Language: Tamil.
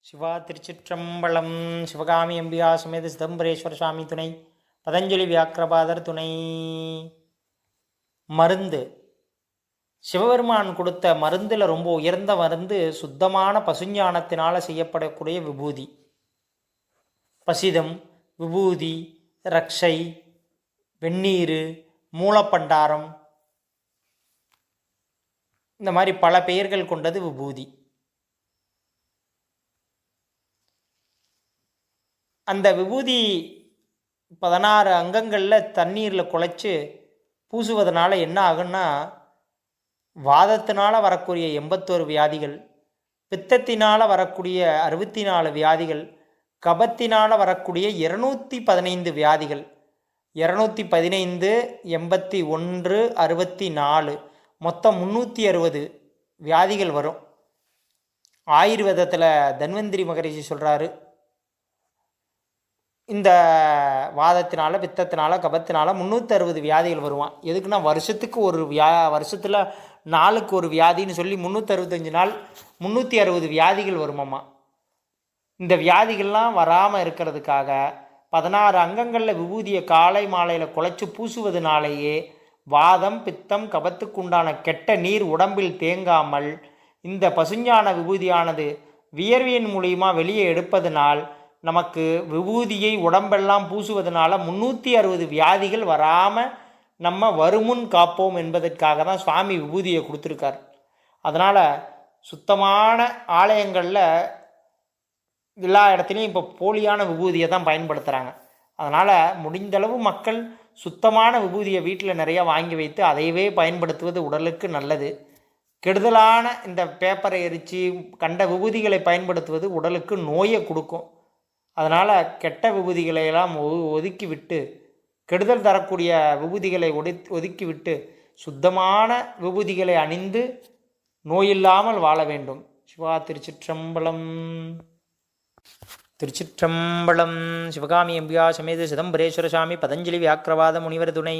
சிவா திருச்சிற்றம்பலம். சிவகாமி அம்பிகா சமேத சிதம்பரேஸ்வர சுவாமி துணை, பதஞ்சலி வியாக்கிரபாதர் துணை. மருந்து. சிவபெருமான் கொடுத்த மருந்தில் ரொம்ப உயர்ந்த மருந்து சுத்தமான பசுஞானத்தினால் செய்யப்படக்கூடிய விபூதி. பசிதம், விபூதி, ரக்ஷை, வெந்நீர், மூலப்பண்டாரம், இந்த மாதிரி பல பெயர்கள் கொண்டது விபூதி. அந்த விபூதி 16 அங்கங்களில் தண்ணீரில் குழைச்சி பூசுவதனால என்ன ஆகுன்னா, வாதத்தினால் வரக்கூடிய 81 வியாதிகள், பித்தத்தினால் வரக்கூடிய 64 வியாதிகள், கபத்தினால் வரக்கூடிய 215 வியாதிகள், 215, 81, 64, மொத்தம் 360 வியாதிகள் வரும். ஆயுர்வேதத்தில் தன்வந்திரி மகரிஷி சொல்கிறாரு, இந்த வாதத்தினால, பித்தத்தினால, கபத்தினால 360 வியாதிகள் வருவான். எதுக்குன்னா வருஷத்துக்கு ஒரு வருஷத்தில் நாளுக்கு ஒரு வியாதின்னு சொல்லி 365 நாள் 360 வியாதிகள் வருமாம்மா. இந்த வியாதிகள்லாம் வராமல் இருக்கிறதுக்காக 16 அங்கங்களில் விபூதியை காலை மாலையில் குழைச்சி பூசுவதனாலேயே வாதம், பித்தம், கபத்துக்குண்டான கெட்ட நீர் உடம்பில் தேங்காமல் இந்த பசுஞான விபூதியானது வியர்வியின் மூலியமா வெளியே எடுப்பதனால் நமக்கு விபூதியை உடம்பெல்லாம் பூசுவதனால 360 வியாதிகள் வராமல் நம்ம வருமுன் காப்போம் என்பதற்காக தான் சுவாமி விபூதியை கொடுத்துருக்கார். அதனால் சுத்தமான ஆலயங்களில் எல்லா இடத்துலையும் இப்போ போலியான விபூதியை தான் பயன்படுத்துகிறாங்க. அதனால் முடிந்தளவு மக்கள் சுத்தமான விபூதியை வீட்டில் நிறையா வாங்கி வைத்து அதையவே பயன்படுத்துவது உடலுக்கு நல்லது. கெடுதலான இந்த பேப்பரை எரித்து கண்ட விபூதிகளை பயன்படுத்துவது உடலுக்கு நோயை கொடுக்கும். அதனால் கெட்ட விபூதிகளையெல்லாம் ஒதுக்கிவிட்டு, கெடுதல் தரக்கூடிய விபூதிகளை ஒதுக்கிவிட்டு சுத்தமான விபூதிகளை அணிந்து நோயில்லாமல் வாழ வேண்டும். சிவா திருச்சிற்றம்பலம். திருச்சிற்றம்பலம். சிவகாமி அம்பிகா சமேத சிதம்பரேஸ்வர சுவாமி, பதஞ்சலி வியாக்கிரபாத முனிவர் துணை.